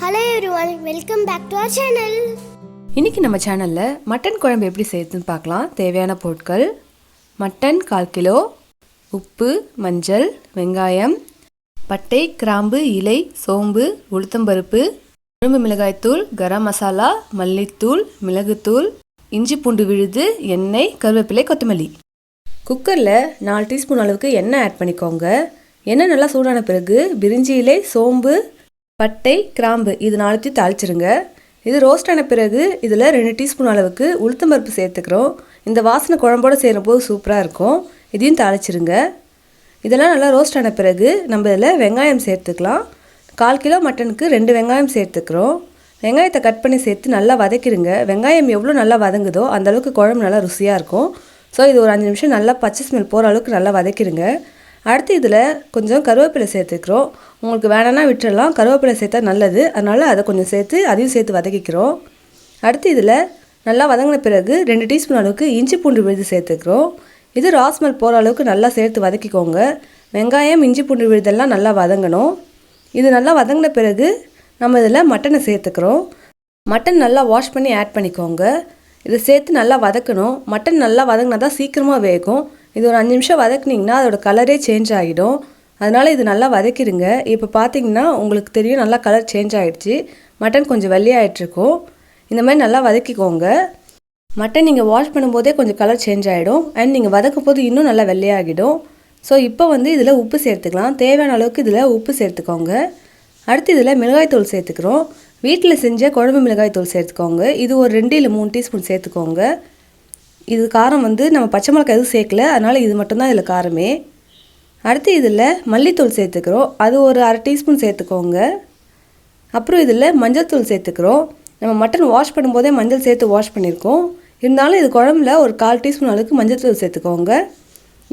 Hello everyone, welcome back to our channel. இன்னைக்கு நம்ம சேனல்ல மட்டன் குழம்பு எப்படி செய்யறதுன்னு பார்க்கலாம். தேவையான பொருட்கள்: மட்டன் 1/4 கிலோ, உப்பு, மஞ்சள், வெங்காயம், பட்டை, கிராம்பு, இலை, சோம்பு, உளுத்தம்பருப்பு, குழம்பு மிளகாய்த்தூள், கரம் மசாலா, மல்லித்தூள், மிளகுத்தூள், இஞ்சி பூண்டு விழுது, எண்ணெய், கருவேப்பிலை, கொத்தமல்லி. குக்கரில் 4 டீஸ்பூன் அளவுக்கு எண்ணெய் ஆட் பண்ணிக்கோங்க. எண்ணெய் நல்லா சூடான பிறகு பிரிஞ்சி இலை, சோம்பு, பட்டை, கிராம்பு இது 4 தாளிச்சிருங்க. இது ரோஸ்ட் ஆன பிறகு இதில் 2 டீஸ்பூன் அளவுக்கு உளுத்தம்பருப்பு சேர்த்துக்கிறோம். இந்த வாசனை குழம்போடு சேரும்போது சூப்பராக இருக்கும். இதையும் தாளிச்சிருங்க. இதெல்லாம் நல்லா ரோஸ்ட் ஆன பிறகு நம்ம இதில் வெங்காயம் சேர்த்துக்கலாம். 1/4 கிலோ மட்டனுக்கு 2 வெங்காயம் சேர்த்துக்கிறோம். வெங்காயத்தை கட் பண்ணி சேர்த்து நல்லா வதக்கிடுங்க. வெங்காயம் எவ்வளோ நல்லா வதங்குதோ அந்தளவுக்கு குழம்பு நல்லா ருசியாக இருக்கும். ஸோ இது ஒரு 5 நிமிஷம் நல்லா பச்சை ஸ்மெல் போகிற அளவுக்கு நல்லா வதக்கிடுங்க. அடுத்து இதில் கொஞ்சம் கருவேப்பிலை சேர்த்துக்கிறோம். உங்களுக்கு வேணான்னா விட்டுடலாம், கருவேப்பிலை சேர்த்தா நல்லது, அதனால் அதை கொஞ்சம் அதையும் சேர்த்து வதக்கிக்கிறோம். அடுத்து இதில் நல்லா வதங்கின பிறகு 2 டீஸ்பூன் அளவுக்கு இஞ்சி பூண்டு விழுது சேர்த்துக்கிறோம். இது ராஸ்மெல் போகிற அளவுக்கு நல்லா சேர்த்து வதக்கிக்கோங்க. வெங்காயம், இஞ்சி பூண்டு விழுதெல்லாம் நல்லா வதங்கணும். இது நல்லா வதங்கின பிறகு நம்ம இதில் மட்டனை சேர்த்துக்கிறோம். மட்டன் நல்லா வாஷ் பண்ணி ஆட் பண்ணிக்கோங்க. இதை சேர்த்து நல்லா வதக்கணும். மட்டன் நல்லா வதங்கினா தான் சீக்கிரமாக வேகும். இது ஒரு 5 நிமிஷம் வதக்குனிங்கன்னா அதோட கலரே சேஞ்ச் ஆகிடும். அதனால் இது நல்லா வதக்கிடுங்க. இப்போ பார்த்தீங்கன்னா உங்களுக்கு தெரியும், நல்லா கலர் சேஞ்ச் ஆகிடுச்சு. மட்டன் கொஞ்சம் வெள்ளையாகிட்ருக்கும். இந்த மாதிரி நல்லா வதக்கிக்கோங்க. மட்டன் நீங்கள் வாஷ் பண்ணும்போதே கொஞ்சம் கலர் சேஞ்ச் ஆகிடும். அண்ட் நீங்கள் வதக்கும் போது இன்னும் நல்லா வெள்ளையாகிடும். ஸோ இப்போ இதில் உப்பு சேர்த்துக்கலாம். தேவையான அளவுக்கு இதில் உப்பு சேர்த்துக்கோங்க. அடுத்து இதில் மிளகாய்த்தூள் சேர்த்துக்கிறோம். வீட்டில் செஞ்ச குழம்பு மிளகாய்த்தூள் சேர்த்துக்கோங்க. இது ஒரு 2 இல்லை 3 டீஸ்பூன் சேர்த்துக்கோங்க. இது காரம் நம்ம பச்சை மிளகாய் எதுவும் சேர்க்கல, அதனால் இது மட்டும்தான் இதில் காரமே. அடுத்து இதில் மல்லித்தூள் சேர்த்துக்கிறோம். அது ஒரு 1/2 டீஸ்பூன் சேர்த்துக்கோங்க. அப்புறம் இதில் மஞ்சள் தூள் சேர்த்துக்கிறோம். நம்ம மட்டன் வாஷ் பண்ணும்போதே மஞ்சள் சேர்த்து வாஷ் பண்ணியிருக்கோம். இருந்தாலும் இது குழம்புல ஒரு 1/4 டீஸ்பூன் அளவுக்கு மஞ்சள் தூள் சேர்த்துக்கோங்க.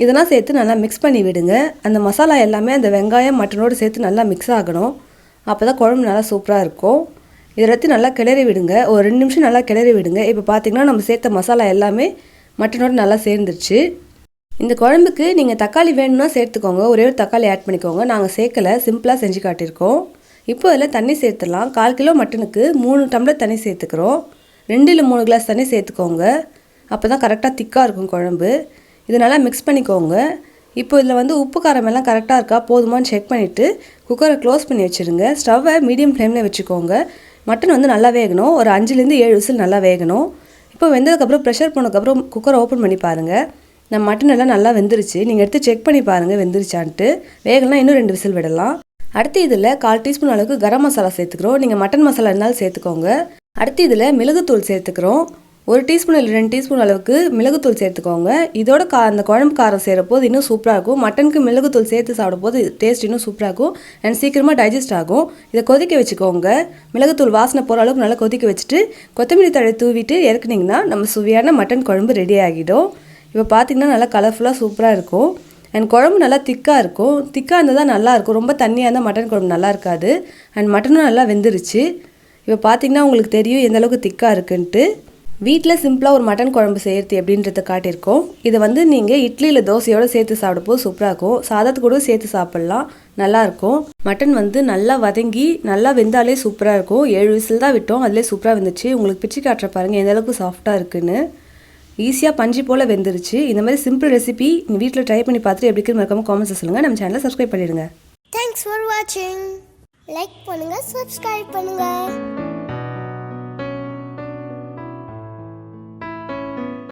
இதெல்லாம் சேர்த்து நல்லா மிக்ஸ் பண்ணி விடுங்க. அந்த மசாலா எல்லாமே அந்த வெங்காயம் மட்டனோடு சேர்த்து நல்லா மிக்ஸ் ஆகணும். அப்போ தான் குழம்பு நல்லா சூப்பராக இருக்கும். இதெல்லாத்தையும் நல்லா கிளறி விடுங்க. ஒரு 2 நிமிஷம் நல்லா கிளறி விடுங்க. இப்போ பார்த்திங்கன்னா நம்ம சேர்த்த மசாலா எல்லாமே மட்டனோடு நல்லா சேர்ந்துருச்சு. இந்த குழம்புக்கு நீங்கள் தக்காளி வேணும்னா சேர்த்துக்கோங்க. ஒரே ஒரு தக்காளி ஆட் பண்ணிக்கோங்க. நாங்கள் சேர்க்கலை, சிம்பிளாக செஞ்சு காட்டியிருக்கோம். இப்போ அதில் தண்ணி சேர்த்துடலாம். 1/4 கிலோ மட்டனுக்கு 3 டம்ளர் தண்ணி சேர்த்துக்கிறோம். 2 இல்லை 3 கிளாஸ் தண்ணி சேர்த்துக்கோங்க. அப்போ தான் கரெக்டாக திக்காக இருக்கும் குழம்பு. இது நல்லா மிக்ஸ் பண்ணிக்கோங்க. இப்போ இதில் உப்பு காரம் எல்லாம் கரெக்டாக இருக்கா போதுமான்னு செக் பண்ணிவிட்டு குக்கரை க்ளோஸ் பண்ணி வச்சுருங்க. ஸ்டவ்வை மீடியம் ஃப்ளேமில் வச்சுக்கோங்க. மட்டன் நல்லா வேகணும். ஒரு 5லேருந்து 7 விசில் நல்லா வேகணும். இப்போ வெந்ததுக்கப்புறம் ப்ரெஷர் போனதுக்கப்புறம் குக்கரை ஓப்பன் பண்ணி பாருங்கள். நம்ம மட்டன் எல்லாம் நல்லா வெந்துருச்சு. நீங்கள் எடுத்து செக் பண்ணி பாருங்கள் வெந்துருச்சான்ட்டு. வேகலாம் இன்னும் 2 விசில் விடலாம். அடுத்து இதில் 1/4 டீஸ்பூன் அளவுக்கு கரம் மசாலா சேர்த்துக்கிறோம். நீங்கள் மட்டன் மசாலா இருந்தாலும் சேர்த்துக்கோங்க. அடுத்து இதில் மிளகுத்தூள் சேர்த்துக்கிறோம். 1 டீஸ்பூன் இல்லை 2 டீஸ்பூன் அளவுக்கு மிளகுத்தூள் சேர்த்துக்கோங்க. இதோட அந்த குழம்பு காரம் சேரப்போது இன்னும் சூப்பராக இருக்கும். மட்டனுக்கு மிளகுத்தூள் சேர்த்து சாப்பிடும்போது டேஸ்ட் இன்னும் சூப்பராக இருக்கும். அண்ட் சீக்கிரமாக டைஜஸ்ட் ஆகும். இதை கொதிக்க வச்சுக்கோங்க. மிளகுத்தூள் வாசனை போகிற அளவுக்கு நல்லா கொதிக்க வச்சுட்டு கொத்தமல்லி தழை தூவிட்டு இறக்குனிங்கன்னா நம்ம சுவையான மட்டன் குழம்பு ரெடி ஆகிடும். இப்போ பார்த்திங்கன்னா நல்லா கலர்ஃபுல்லாக சூப்பராக இருக்கும். அண்ட் குழம்பு நல்லா திக்காக இருக்கும். திக்காக இருந்தால் தான் நல்லாயிருக்கும். ரொம்ப தண்ணியாக இருந்தால் மட்டன் குழம்பு நல்லா இருக்காது. அண்ட் மட்டனும் நல்லா வெந்துருச்சு. இப்போ பார்த்திங்கன்னா உங்களுக்கு தெரியும் எந்தளவுக்கு திக்காக இருக்குன்ட்டு. வீட்டில் சிம்பிளாக ஒரு மட்டன் குழம்பு செய்கிறது எப்படின்றத காட்டியிருக்கோம். இதை நீங்கள் இட்லி இல்லை தோசையோடு சேர்த்து சாப்பிடும்போது சூப்பராக இருக்கும். சாதத்து கூட சேர்த்து சாப்பிட்லாம், நல்லாயிருக்கும். மட்டன் நல்லா வதங்கி நல்லா வெந்தாலே சூப்பராக இருக்கும். 7 விசில் தான் விட்டோம், அதிலே சூப்பராக வெந்துச்சு. உங்களுக்கு பிச்சு காட்டுற பாருங்கள் எந்தளவுக்கு சாஃப்டாக இருக்குன்னு. ஈஸியாக பஞ்சு போல் வெந்துருச்சு. இந்த மாதிரி சிம்பிள் ரெசிபி நீங்கள் வீட்டில் ட்ரை பண்ணி பார்த்துட்டு எப்படி இருக்குன்னு மறக்காம காமெண்ட்ஸில் சொல்லுங்கள். நம்ம சேனலை சப்ஸ்கிரைப் பண்ணிடுங்க. Thanks for watching. லைக் பண்ணுங்கள், சப்ஸ்கிரைப் பண்ணுங்கள்.